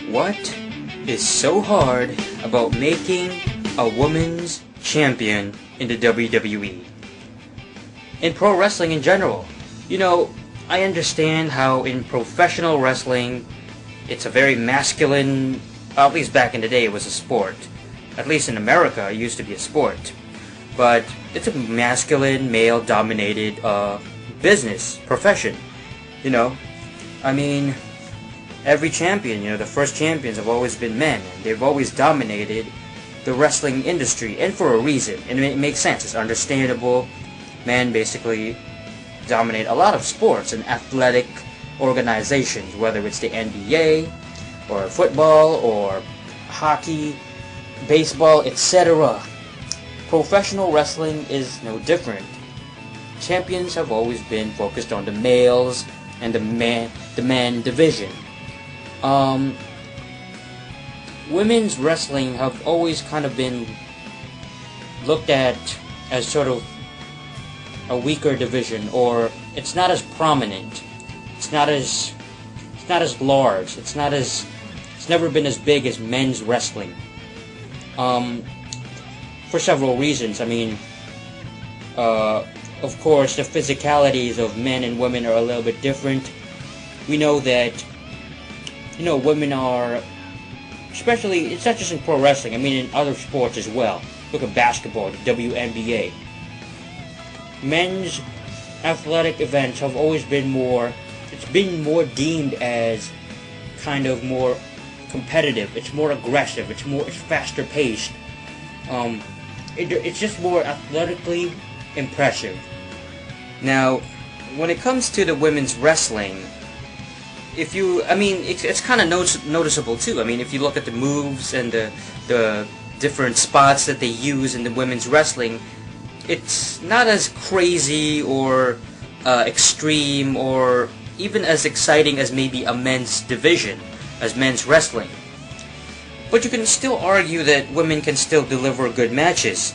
What is so hard about making a woman's champion in the WWE? In pro wrestling in general. You know, I understand how in professional wrestling, it's a very masculine, at least back in the day it was a sport. At least in America, it used to be a sport. But it's a masculine, male-dominated business, profession. You know, I mean, every champion, the first champions have always been men. They've always dominated the wrestling industry, and for a reason. And it makes sense. It's understandable. Men basically dominate a lot of sports and athletic organizations, whether it's the NBA, or football, or hockey, baseball, etc. Professional wrestling is no different. Champions have always been focused on the males and the man division. Women's wrestling have always kind of been looked at as sort of a weaker division, or it's not as prominent. It's not as large. It's never been as big as men's wrestling. For several reasons. I mean, of course, the physicalities of men and women are a little bit different. We know that, women are, especially, it's not just in pro wrestling, I mean in other sports as well. Look at basketball, the WNBA. Men's athletic events have always been it's been more deemed as kind of more competitive, it's more aggressive, it's faster paced. It's just more athletically impressive. Now, when it comes to the women's wrestling, it's kind of noticeable too. I mean, if you look at the moves and the different spots that they use in the women's wrestling, it's not as crazy or extreme or even as exciting as maybe a men's division, as men's wrestling. But you can still argue that women can still deliver good matches.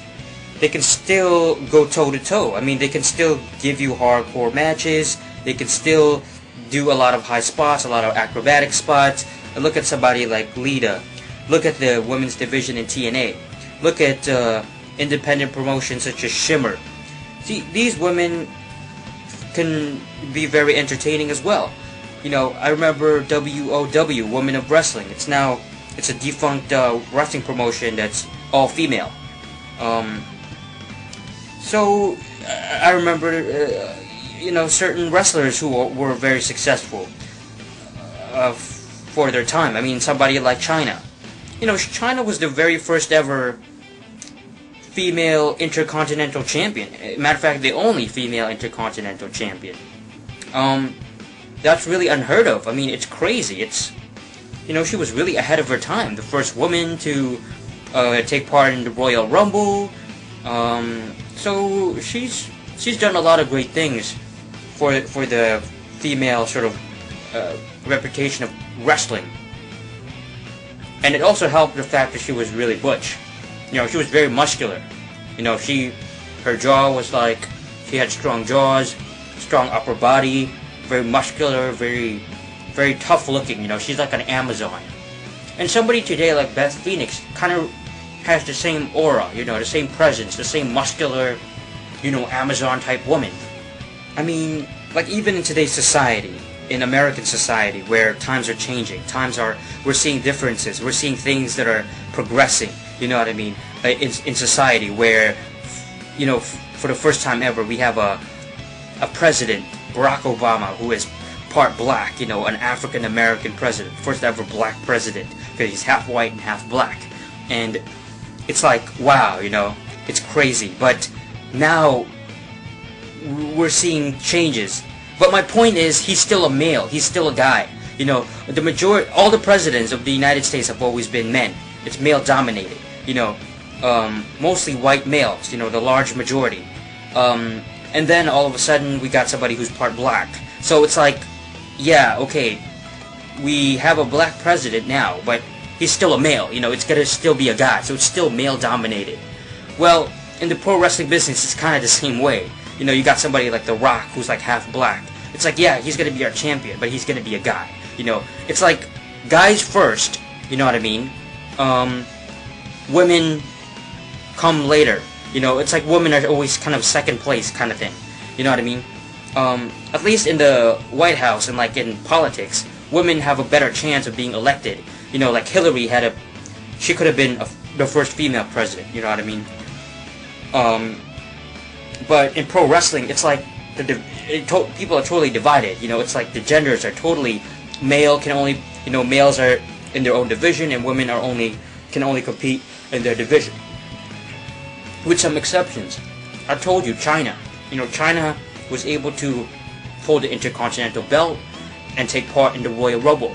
They can still go toe-to-toe. I mean, they can still give you hardcore matches. They can still do a lot of high spots, a lot of acrobatic spots. Look at somebody like Lita. Look at the women's division in TNA. Look at independent promotions such as Shimmer. See, these women can be very entertaining as well. I remember WOW, Women of Wrestling. It's a defunct wrestling promotion that's all female. So I remember, certain wrestlers who were very successful for their time. I mean, somebody like Chyna. Chyna was the very first ever female intercontinental champion. Matter of fact, the only female intercontinental champion. That's really unheard of. I mean, it's crazy. She was really ahead of her time. The first woman to take part in the Royal Rumble. So she's done a lot of great things for the female sort of reputation of wrestling. And it also helped the fact that she was really butch. She was very muscular. Her jaw was like, she had strong jaws, strong upper body, very muscular, very tough looking. She's like an Amazon. And somebody today like Beth Phoenix kind of has the same aura, the same presence, the same muscular, Amazon type woman. I mean, like even in today's society, in American society, where times are changing, we're seeing differences, we're seeing things that are progressing, you know what I mean, in society where, for the first time ever, we have a president, Barack Obama, who is part black, an African American president, first ever black president, because he's half white and half black. And it's like, wow, it's crazy. But now we're seeing changes. But my point is, he's still a male. He's still a guy. All the presidents of the United States have always been men. It's male dominated. Mostly white males. The large majority. And then all of a sudden we got somebody who's part black. So it's like, yeah, okay, we have a black president now, but he's still a male. It's gonna still be a guy, so it's still male dominated. Well, in the pro wrestling business, it's kind of the same way. You got somebody like The Rock who's like half black. It's like, yeah, he's gonna be our champion, but he's gonna be a guy. It's like guys first, You know what I mean? Women come later. You know, it's like women are always kind of second place kind of thing. You know what I mean? At least in the White House and like in politics, women have a better chance of being elected. You know, like Hillary she could have been the first female president. You know what I mean? But in pro wrestling, it's like people are totally divided. You know, it's like the genders are totally males are in their own division, and women can only compete in their division, with some exceptions. I told you, China. You know, China was able to hold the Intercontinental Belt and take part in the Royal Rumble.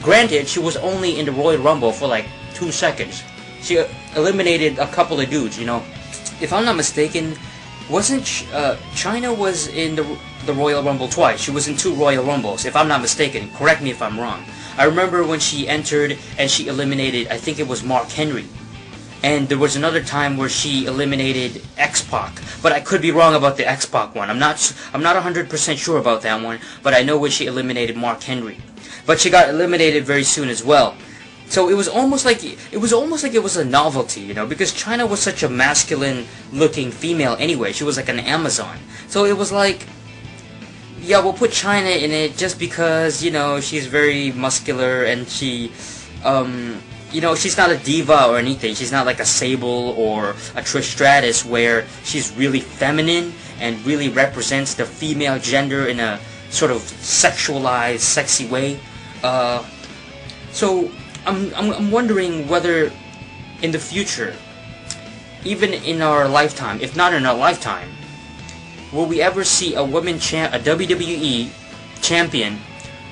Granted, she was only in the Royal Rumble for like 2 seconds. She eliminated a couple of dudes, you know. If I'm not mistaken, China was in the Royal Rumble twice. She was in 2 Royal Rumbles, if I'm not mistaken. Correct me if I'm wrong. I remember when she entered and she eliminated, I think it was Mark Henry. And there was another time where she eliminated X-Pac, but I could be wrong about the X-Pac one. I'm not 100% sure about that one, but I know when she eliminated Mark Henry. But she got eliminated very soon as well. So it was almost like it was a novelty, you know, because China was such a masculine-looking female anyway. She was like an Amazon. So it was like, yeah, we'll put China in it just because, you know, she's very muscular and she, you know, she's not a diva or anything. She's not like a Sable or a Trish Stratus where she's really feminine and really represents the female gender in a sort of sexualized, sexy way. So I'm wondering whether in the future, even in our lifetime, if not in our lifetime, will we ever see a WWE champion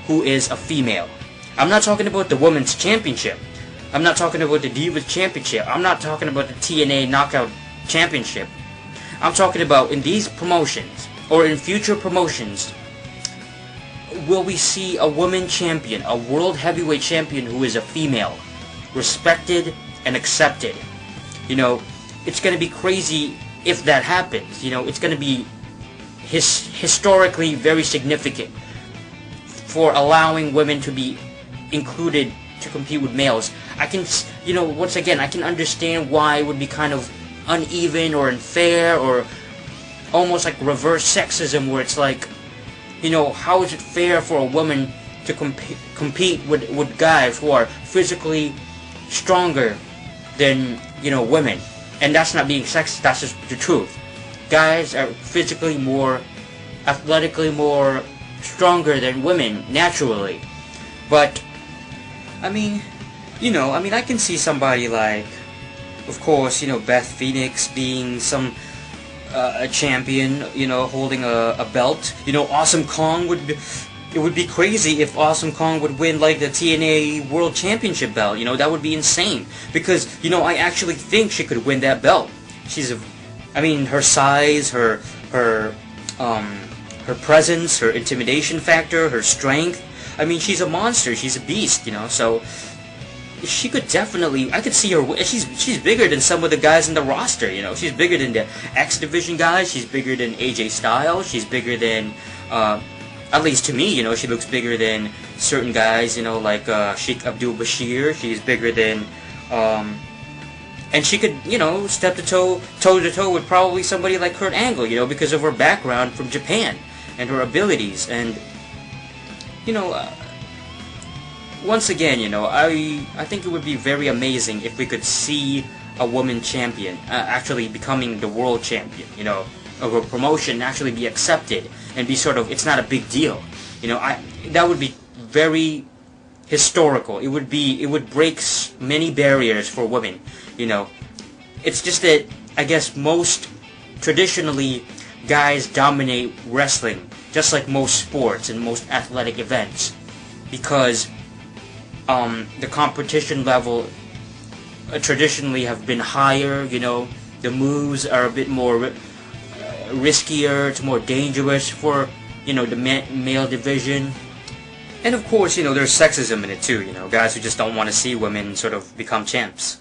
who is a female? I'm not talking about the Women's Championship. I'm not talking about the Divas Championship. I'm not talking about the TNA Knockout Championship. I'm talking about in these promotions, or in future promotions, will we see a woman champion, a world heavyweight champion who is a female, respected and accepted? You know, it's going to be crazy if that happens. You know, it's going to be historically very significant for allowing women to be included to compete with males. I can, you know, once again, I can understand why it would be kind of uneven or unfair or almost like reverse sexism, where it's like, you know, how is it fair for a woman to compete with guys who are physically stronger than, you know, women? And that's not being sexist, that's just the truth. Guys are physically more, athletically more stronger than women, naturally. But, I mean, you know, I can see somebody like, of course, you know, Beth Phoenix being a champion, you know, holding a belt. You know, Awesome Kong it would be crazy if Awesome Kong would win like the TNA World Championship belt. You know, that would be insane, because, you know, I actually think she could win that belt. Her size, her presence, her intimidation factor, her strength. I mean, she's a monster. She's a beast, you know. So she could definitely, I could see her. She's bigger than some of the guys in the roster, you know. She's bigger than the X Division guys. She's bigger than AJ Styles. She's bigger than, at least to me, you know, she looks bigger than certain guys, you know, like Sheikh Abdul Bashir. She's bigger than, and she could, you know, step toe to toe with probably somebody like Kurt Angle, you know, because of her background from Japan and her abilities. And, you know, once again, you know, I think it would be very amazing if we could see a woman champion actually becoming the world champion, you know, of a promotion actually be accepted and be sort of, it's not a big deal, you know. That would be very historical. It would break many barriers for women, you know. It's just that I guess most traditionally guys dominate wrestling, just like most sports and most athletic events, because the competition level traditionally have been higher, you know. The moves are a bit more riskier, it's more dangerous for, you know, the male division. And of course, you know, there's sexism in it too, you know, guys who just don't want to see women sort of become champs.